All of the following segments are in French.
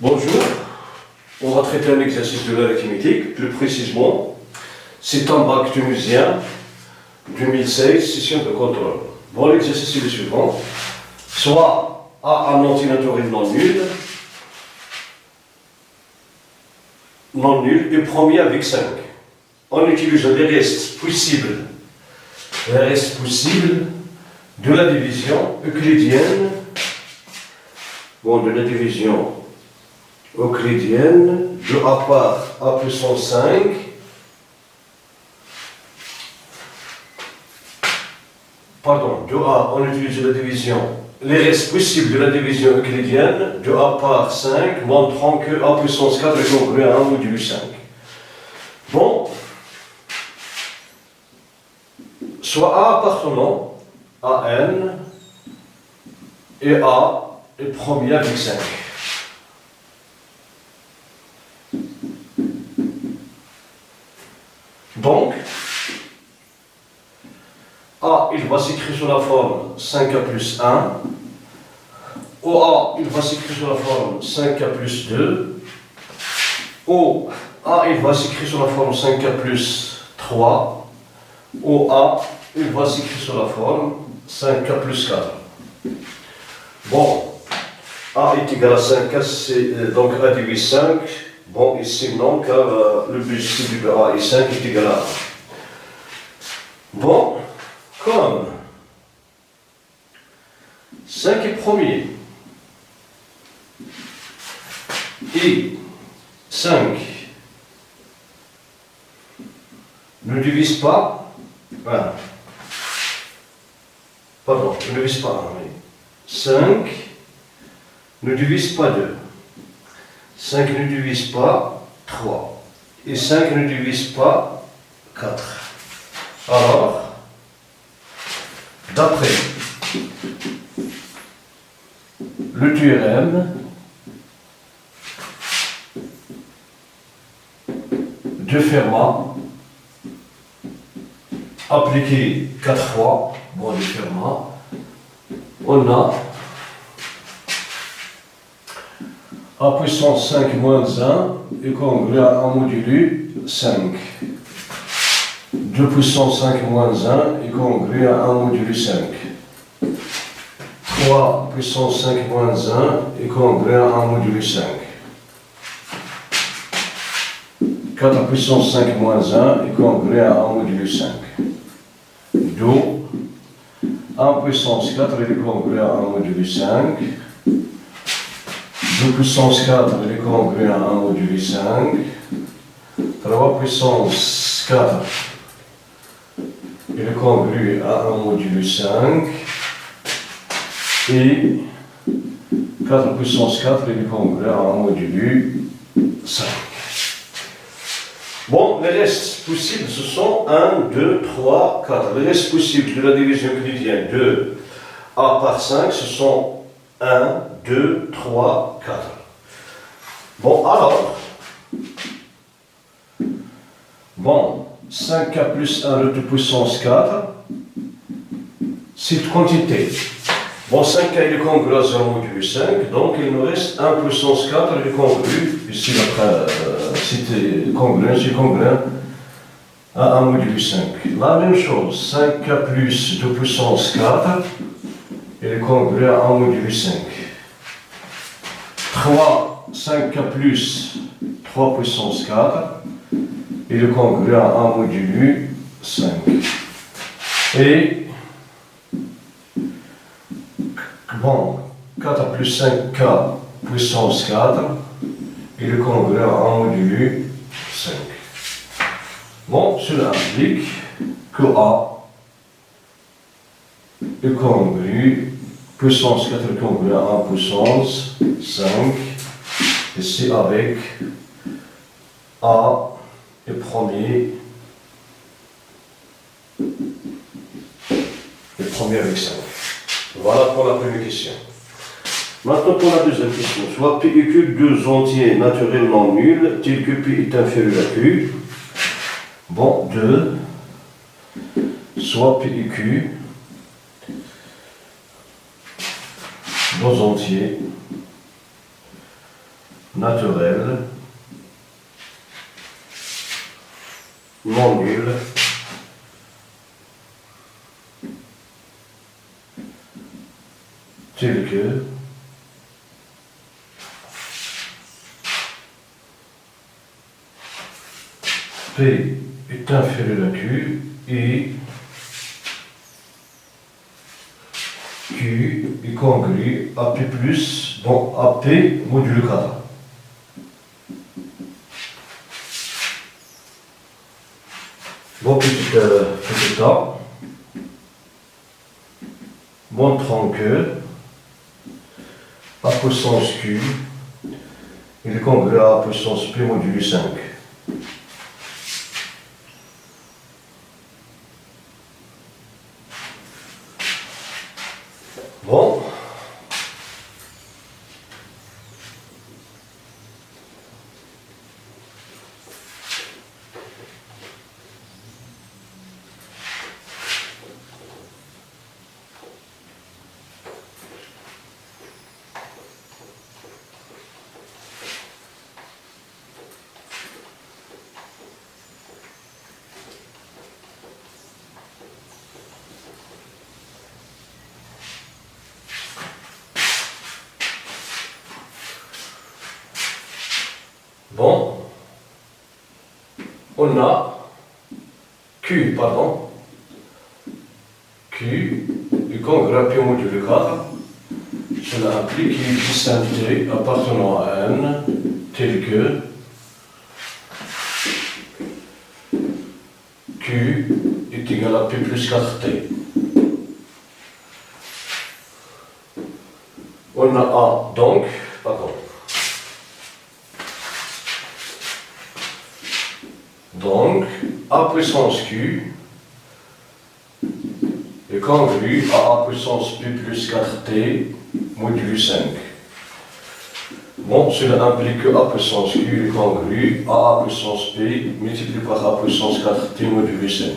Bonjour, on va traiter un exercice de l'arithmétique, plus précisément, c'est un bac tunisien 2016, session de contrôle. Bon, l'exercice est le suivant, soit A un ordinateur non nul et premier avec 5. En utilisant les restes possibles de la division euclidienne, de A par A puissance 5 de A, on utilise la division, les restes possibles de la division euclidienne de A par 5, montrant que A puissance 4 est congruent à 1 modulo 5. Bon, soit A appartenant à N et A est premier avec 5. Donc, A, il va s'écrire sur la forme 5A plus 1. OA, il va s'écrire sur la forme 5A plus 2. OA, il va s'écrire sur la forme 5A plus 3. OA, il va s'écrire sur la forme 5A plus 4. Bon, A est égal à 5A, c'est donc A divise 5. Bon, ici non, car le bijectif de A et 5 est égal à 1. Bon, comme 5 est premier et 5 ne divise pas, ne divise pas 1, mais 5 ne divise pas 2. 5 ne divise pas 3. Et 5 ne divise pas 4. Alors, d'après le théorème de Fermat, appliqué 4 fois, bon, de Fermat, on a A puissance 5 moins 1 est congruent à 1 modulo 5. 2 puissance 5 moins 1 est congruent à 1 modulo 5. 3 puissance 5 moins 1 est congruent à 1 modulo 5. 4 puissance 5 moins 1 est congruent à 1 modulo 5. D'où 1 puissance 4 est congruent à 1 modulo 5. 2 puissance 4 est congruent à 1 modulo 5. 3 puissance 4 est congruent à 1 modulo 5. Et 4 puissance 4 est congruent à 1 modulo 5. Bon, les restes possibles, ce sont 1, 2, 3, 4. Les restes possibles de la division euclidienne de A par 5, ce sont 1, 2, 3, 4. Bon, alors, 5K plus 1 de puissance 4, c'est une quantité. Bon, 5K est congru à 0 modulo 5, donc il nous reste 1 puissance 4 est congru, ici c'est congru à 1 modulo 5. La même chose, 5K plus 2 puissance 4 est congru à 1 modulo 5. 5K plus 3 puissance 4 est congru à 1 modulo 5. Et 4 plus 5K puissance 4 est congru à 1 modulo 5. Bon, cela implique que A est congru, puissance 4 est congru à 1 puissance 5, ici avec A est premier avec 5. Voilà pour la première question. Maintenant pour la deuxième question. Soit P et Q, deux entiers naturellement nuls, tels que P est inférieur à Q. Bon, 2. Soit P et Q, deux entiers naturel non nul tel que P est inférieur à Q et Q est congru à P plus, donc à P modulo 4. Bon, petit A, montrant que A puissance Q il est congru à A puissance P modulo 5. Bon. Bon, on a Q est congru à P modulo 4. Cela implique qu'il existe un T appartenant à N tel que Q est égal à P plus 4T. On a A donc, Donc, A puissance Q est congru à A puissance P plus 4T modulo 5. Bon, cela implique que A puissance Q est congru à A puissance P multiplié par A puissance 4T modulo 5.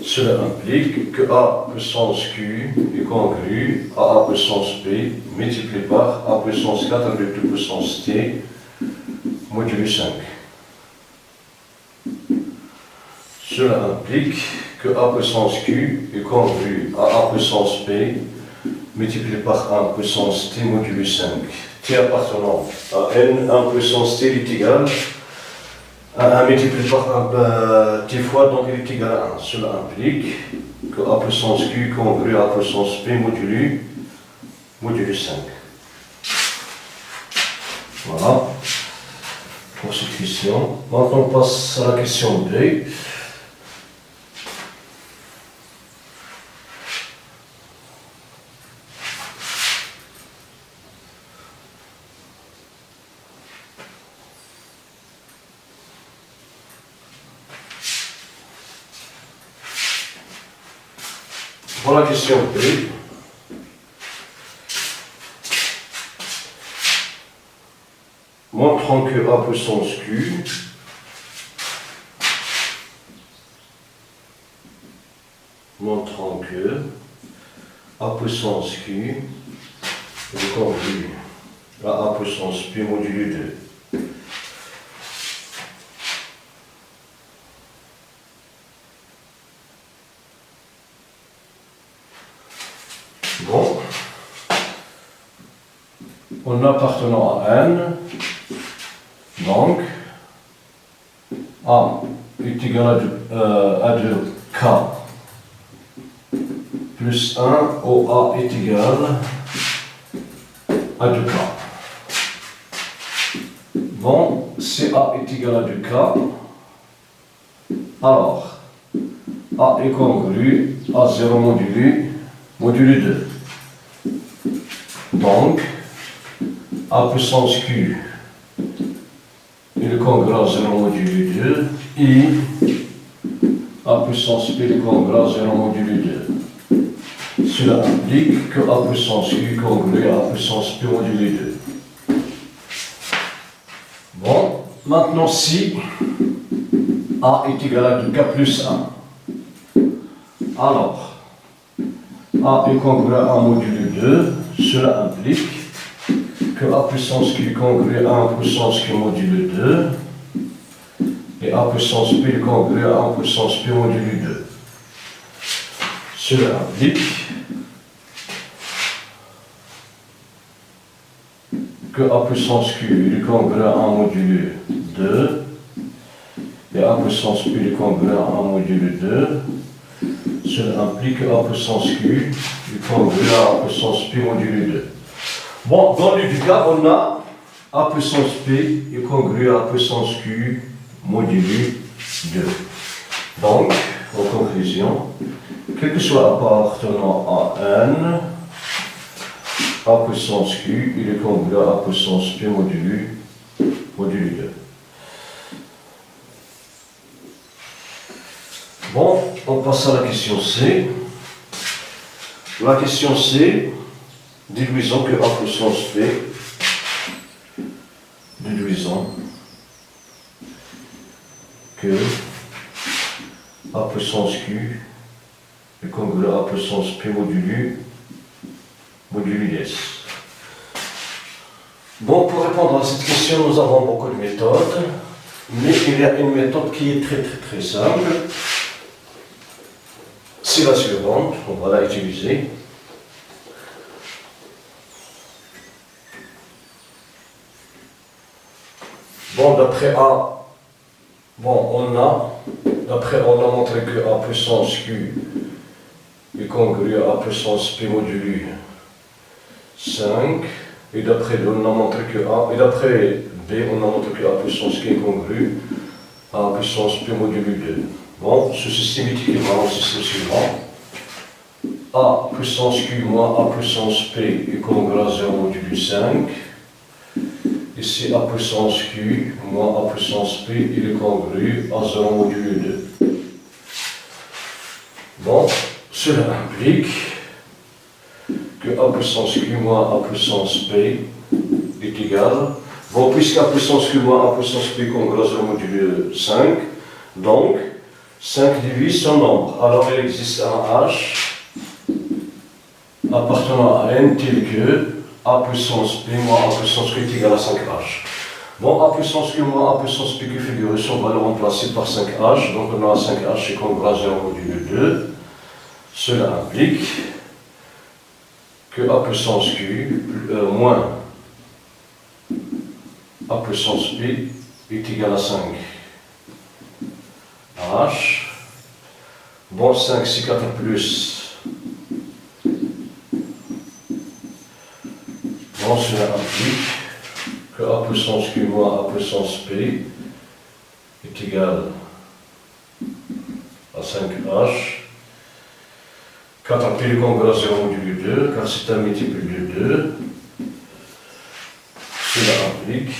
Cela implique que A puissance Q est congru à A puissance P multiplié par A puissance 4 avec 2 puissance T modulo 5. Cela implique que A puissance Q est congru à A puissance P multiplié par 1 puissance T modulo 5. T appartenant à N, 1 puissance T est égal à 1 multiplié par 1 T fois, donc il est égal à 1. Cela implique que A puissance Q est congru à A puissance P modulo 5. Voilà pour cette question. Maintenant on passe à la question B. Pour la question B, montrant que A puissance Q est congru à A puissance P modulo 2. Bon, on appartenant à N, donc A est égal à 2K plus 1 où A est égal à 2K. Bon, si A est égal à 2K, alors A est congru à 0 modulo 2. Donc, A puissance Q il est congru à 0 modulo 2 et A puissance P est congru à 0 modulo 2. Cela implique que A puissance Q est congru à A puissance P modulo 2. Bon, maintenant si A est égal à 2K plus 1, alors A est congru à 1 modulo 2, cela implique que A puissance Q est congru à 1 puissance Q modulo 2 et A puissance P est congru à 1 puissance P modulo 2. Cela implique que A puissance Q est congru à 1 modulo 2 et A puissance P est congru à 1 modulo 2. Cela implique que A puissance Q est congru à A puissance P modulo 2. Bon, dans le cas, on a A puissance P est congru à A puissance Q modulo 2. Donc, en conclusion, quel que soit appartenant à N, A puissance Q, il est congru à A puissance P modulo 2. Bon, on passe à la question C. La question C, déduisons que A puissance P, déduisons que A puissance Q est congru à A puissance P modulo S. Bon, pour répondre à cette question, nous avons beaucoup de méthodes, mais il y a une méthode qui est très simple. C'est la suivante, on va la utiliser. Bon, d'après A, on a montré que A puissance Q est congru à A puissance P modulo 5, et d'après B, on a montré que A puissance Q est congru à A puissance P modulo 2. Bon, ce système est équivalent au système suivant. A puissance Q moins A puissance P est congru à 0 modulo 5. Ici, A puissance Q moins A puissance P, il est congru à 0 modulo 2. Bon, cela implique que A puissance Q moins A puissance P est égal. Bon, puisque A puissance Q moins A puissance P est congru à 0 modulo 5, donc 5 divise son nombre. Alors il existe un H appartenant à N tel que A puissance P moins A puissance Q est égal à 5H. Bon, A puissance Q moins A puissance P qui figure ici, on va le remplacer par 5H. Donc on a 5H est congru à 0 modulo 2. Cela implique que A puissance Q moins A puissance P est égal à 5H. Bon, 5 c'est 4 plus. Bon, cela implique que A puissance Q moins A puissance P est égal à 5H. 4 P est congru à 0 modulo 2, car c'est un multiple de 2. Cela implique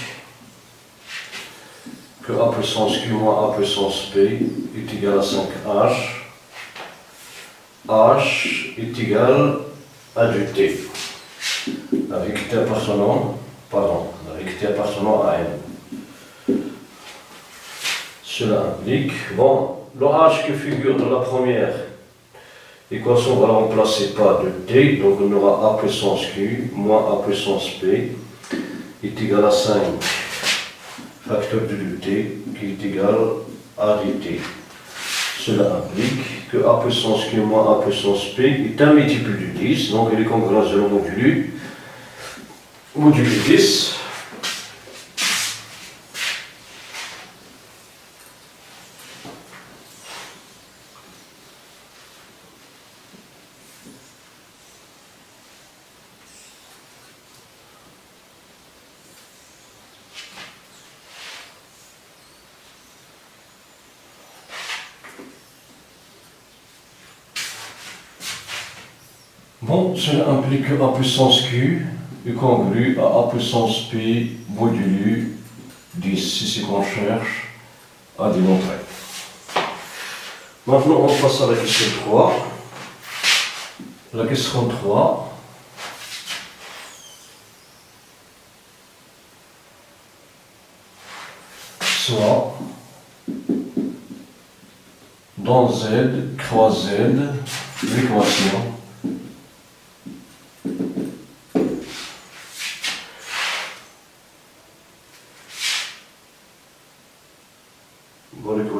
que A puissance Q moins A puissance P est égal à 5H. H est égal à du T. Avec T appartenant à N. Cela implique, bon, le H qui figure dans la première équation, on va la remplacer par de T, donc on aura A puissance Q moins A puissance P est égal à 5 facteur de T qui est égal à dt. Cela implique que A puissance Q moins A puissance P est un multiple de 10, donc il est congru à 0 modulo 10. Bon, cela implique que A puissance Q est congru à A puissance P modulo 10, c'est ce qu'on cherche à démontrer. Maintenant, on passe à la question 3. La question 3. Soit dans Z, croise Z, l'équation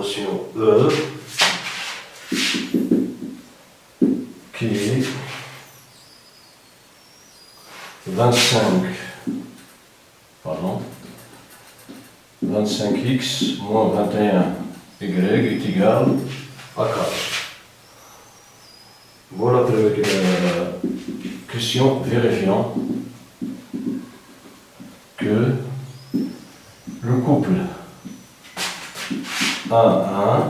l'équation E qui est 25x moins 21y est égal à 4. Voilà pour la question vérifiant que le couple 1-1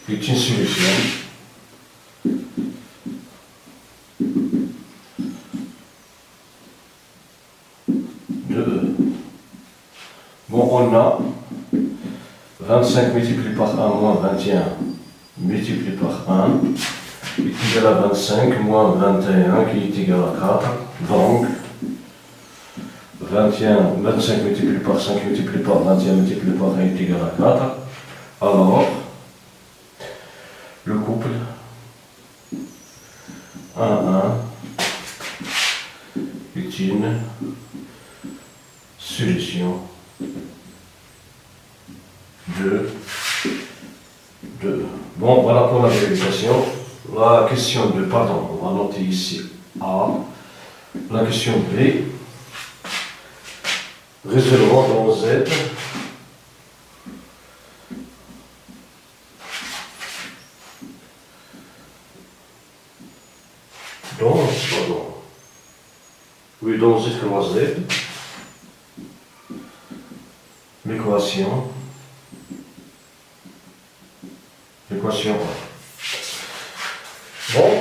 est une solution de E. Bon, on a 25 multiplié par 1 moins 21 multiplié par 1 est égal à 25 moins 21 qui est égal à 4. Donc, 25 multiplié par 5 multiplié par 21 multiplié par 1 est égal à 4. Alors, le couple 1-1 est une solution de 2. Bon, voilà pour la vérification. La question de, pardon, on va noter ici A. La question B. Résolvons dans Z. Dans Z croix Z. L'équation 1. Bon.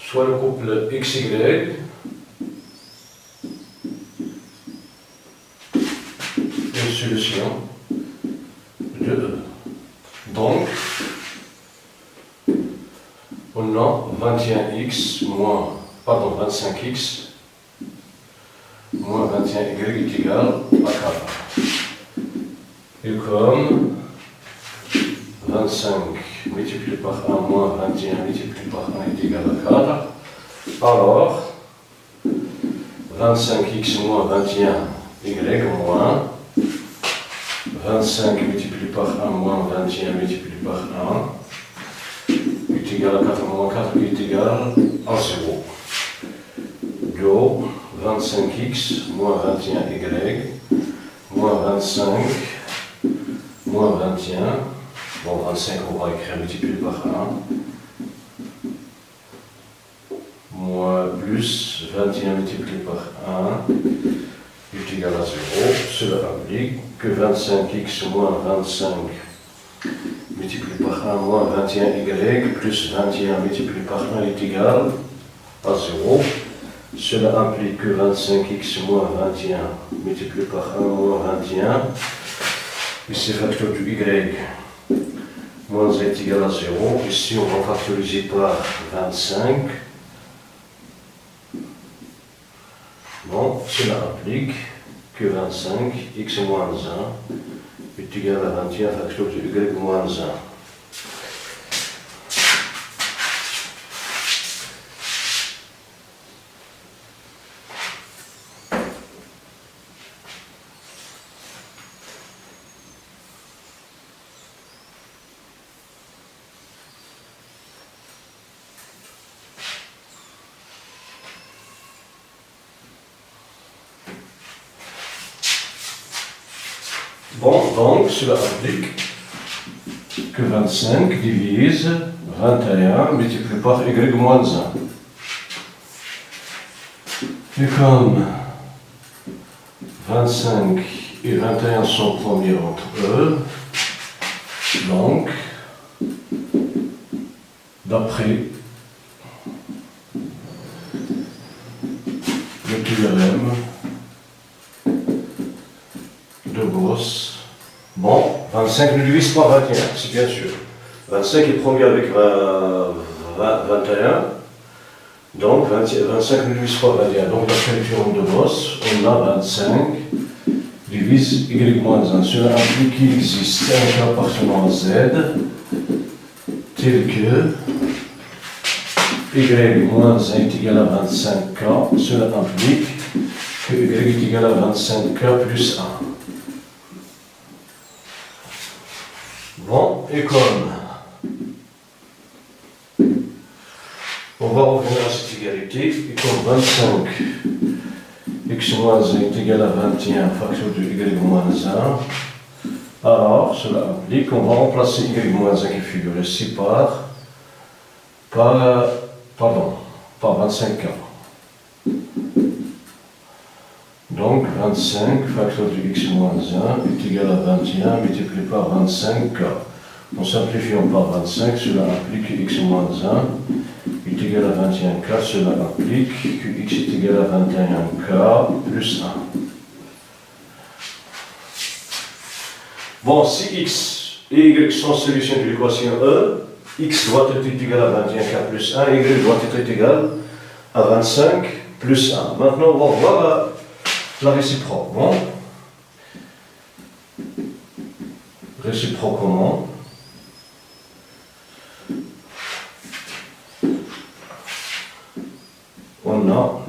Soit le couple XY une solution de E. Donc, on a 25x moins 21y est égal à 4. Et comme 25 multiplié par 1 moins 21 multiplié par 1 est égal à 4, alors 25x moins 21y moins 25 multiplié par 1 moins 21 multiplié par 1 est égal à 4 moins 4 qui est égal à 0. Donc 25x moins 21y moins 25 moins 21. Bon, 25, on va écrire multiplié par 1, moins plus 21 multiplié par 1 est égal à 0. Cela implique que 25x moins 25 multiplié par 1 moins 21y plus 21 multiplié par 1 est égal à 0. Cela implique que 25x moins 21 multiplié par 1 moins 21, ici facteur du y, moins z est égal à 0. Ici, on va factoriser par 25. Bon, cela implique que 25, x moins 1, est égal à 21 facteur de y moins 1. Bon, donc cela implique que 25 divise 21 multiplié par y moins 1. Et comme 25 et 21 sont premiers entre eux, donc, d'après le théorème de Gauss, 25 ne divise pas 21, c'est bien sûr. 25 est premier avec 21. Donc 25 ne divise pas 21. Donc d'après le théorème de Gauss, on a 25 divise y-1. Cela implique qu'il existe un cas appartenant à z tel que y-1 est égal à 25k. Cela implique que y est égal à 25k plus 1. Bon, et comme on va revenir à cette égalité, et comme 25 x-1 est égal à 21 facteur de y-1, alors cela implique qu'on va remplacer y-1 qui est figuré ici par 25k. Donc 25 facteur de x-1 est égal à 21 multiplié par 25k. En simplifiant par 25, cela implique que x-1 est égal à 21k, cela implique que x est égal à 21k plus 1. Bon, si x et y sont solutions de l'équation E, x doit être égal à 21k plus 1, y doit être égal à 25 plus 1. Maintenant, on va voir la réciproque. Bon. Réciproquement, on a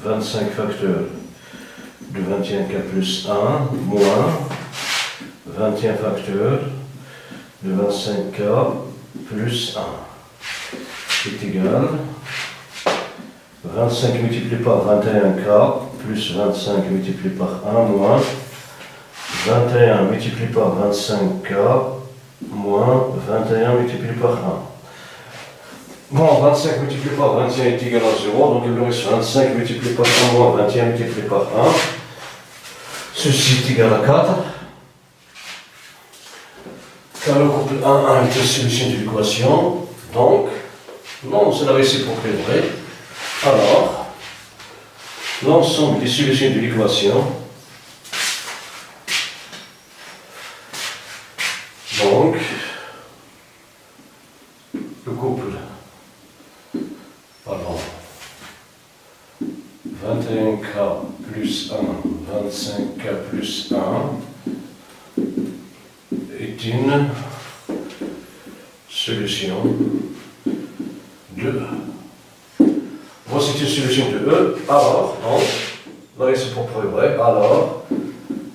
25 facteurs de 21k plus 1 moins 21 facteurs de 25k plus 1 est égal 25 multiplié par 21k plus 25 multiplié par 1 moins 21 multiplié par 25k moins 21 multiplié par 1. Bon, 25 multiplié par 21 est égal à 0, donc il nous reste 25 multiplié par 1 moins 21 multiplié par 1. Ceci est égal à 4. Car le couple 1 est la solution de l'équation. Donc, non, c'est la réciproque est vraie. Alors, l'ensemble des solutions de l'équation. Donc, le couple 21k plus 1, 25k plus 1 est une solution de E. Voici une solution de E. Alors, donc, la réciproque est vraie. Alors,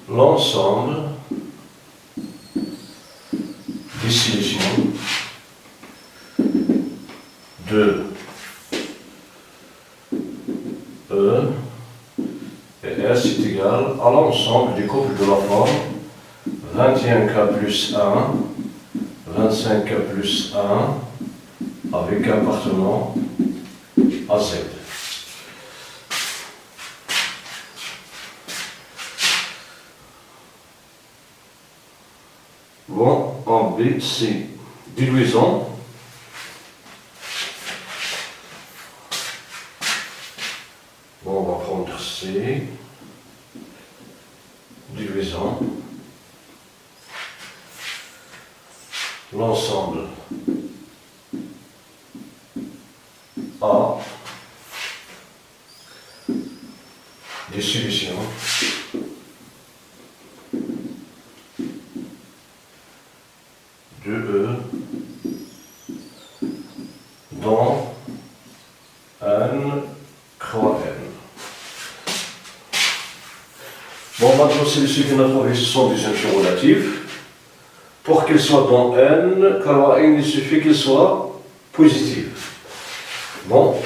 l'ensemble des solutions de E et S est égal à l'ensemble des couples de la forme 21k plus 1, 25k plus 1 avec appartenant à Z. Bon, en B, C, diluisons. Bon, on va prendre C, diluisons l'ensemble A des solutions de E dans N croix N. Bon, maintenant, c'est ce qu'on a trouvé, ce sont des fonctions relatives. Pour qu'elles soient dans N, croix N, il suffit qu'elles soient positives. Bon,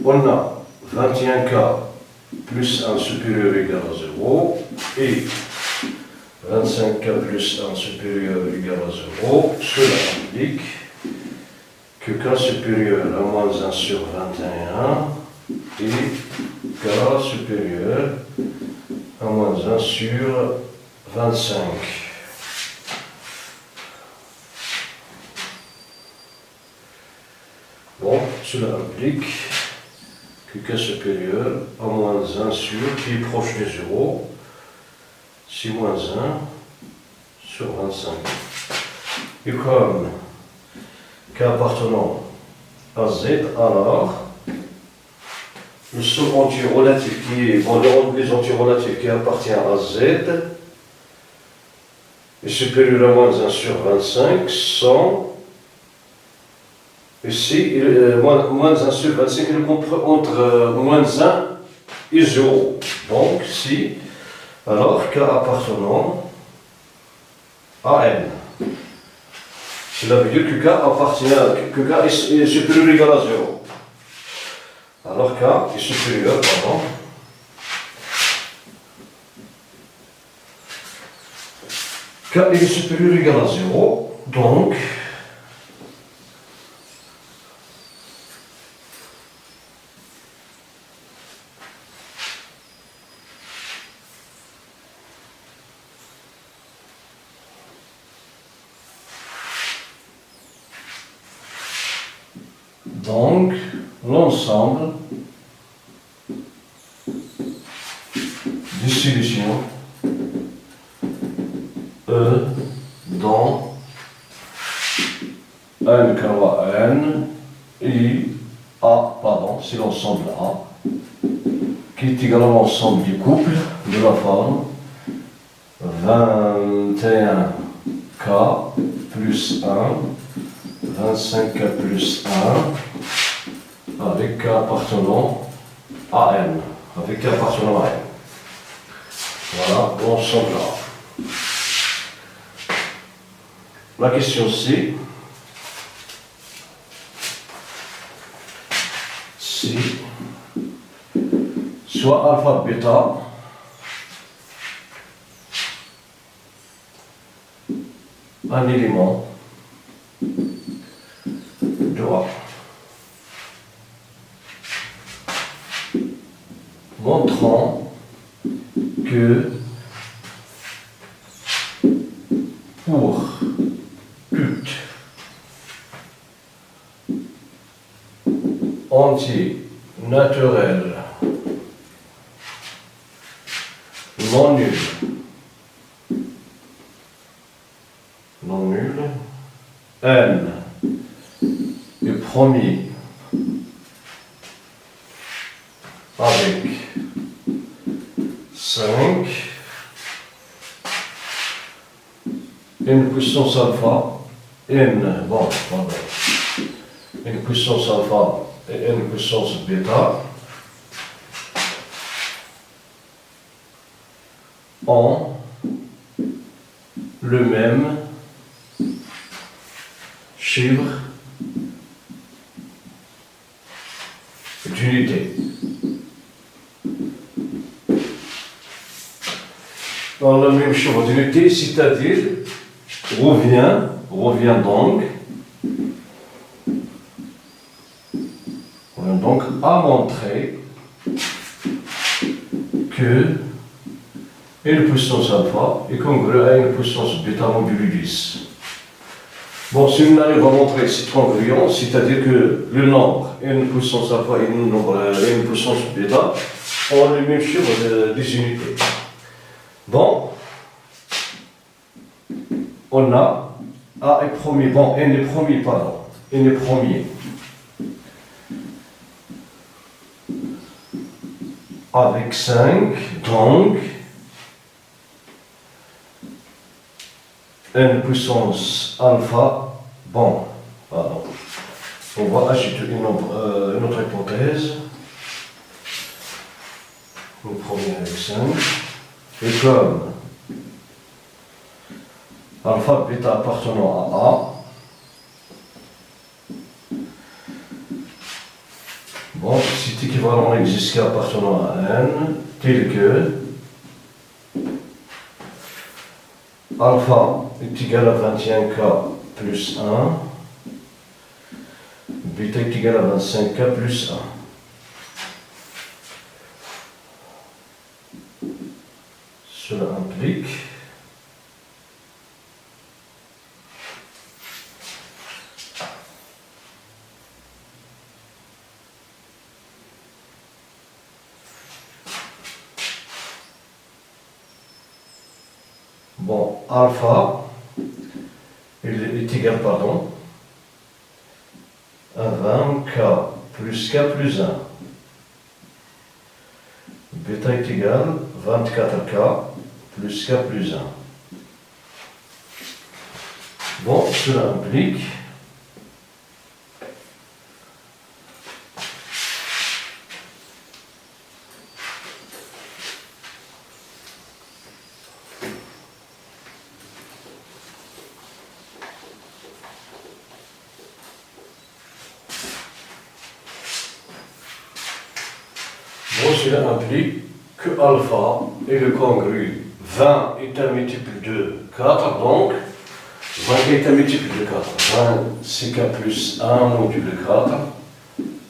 on a 21k plus 1 supérieur ou égal à 0 et 25k plus 1 supérieur ou égal à 0. Cela implique que k supérieur à moins 1 sur 21 et k supérieur à moins 1 sur 25. Bon, cela implique que k supérieur à moins 1 sur, qui est proche de 0, si moins 1 sur 25. Et comme K appartenant à Z, alors le seul antirelatif qui est, bon, les antirelatifs qui appartient à Z est supérieur à moins 1 sur 25 sont ici, moins 1 sur 25 il comprend entre moins 1 et 0. Donc, si, alors K appartenant à N. Cela veut dire que K appartient que K est supérieur ou égal à 0. Alors K est supérieur, pardon. K est supérieur ou égal à 0, donc l'ensemble des solutions E dans N carré N et A, pardon, c'est l'ensemble A, qui est égal à l'ensemble du couple de la forme 21K plus 1, 25K plus 1, avec K appartenant à N, avec K appartenant à N. Voilà l'ensemble A. La question C, si soit alpha bêta un élément de A montrant que pour toute entier naturel non nul, N est premier avec 5, N puissance alpha, N, bon, pardon, N puissance alpha et N puissance bêta ont le même chiffre d'unité. Dans le même chiffre d'unité, c'est-à-dire revient donc à montrer que N puissance alpha est congrue à N puissance bêta modulo 10. Bon, si on arrive à montrer cette congruence, c'est-à-dire que le nombre N puissance alpha et le nombre N puissance bêta ont le même chiffre des unités. Bon, on a A est premier, bon, N est premier, pardon, N est premier. Avec 5, donc, N puissance alpha, bon, pardon. On va ajouter une autre hypothèse. Une première avec 5. Et comme alpha bêta appartenant à A, bon, c'est équivalent à x jusqu'à appartenant à N, tel que alpha est égal à 21K plus 1, bêta est égal à 25K plus 1. Cela implique bon, alpha est égal, pardon, à 20K plus K plus 1. Bêta est égal à 24K plus K plus 1. Bon, cela implique cela implique que alpha est le congru 20 est un multiple de 4, donc 20 est un multiple de 4. 20 c'est K plus 1 module 4.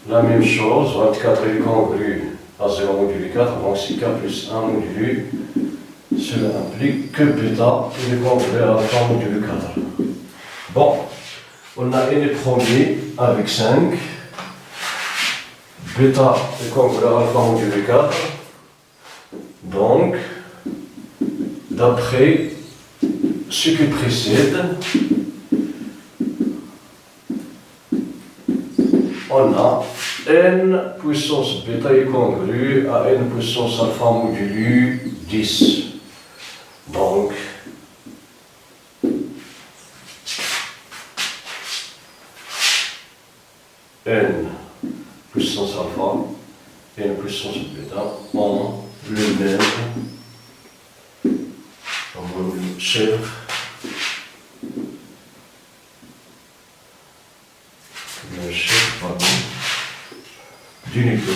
La même chose, 24 est congru à 0 module 4, donc c'est K plus 1 module. Cela implique que bêta est le congru à alpha module 4. Bon, on a n premier avec 5. Bêta est congru à alpha module 4. Donc, d'après ce qui précède, on a n puissance bêta est congru à n puissance alpha modulu 10. Donc, n puissance alpha et n puissance bêta ont le même chef d'unité.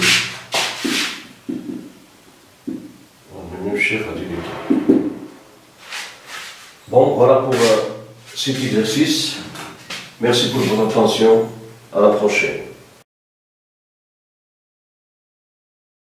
Le même chef d'unité. Bon, voilà pour cet exercice. Merci pour votre attention. À la prochaine.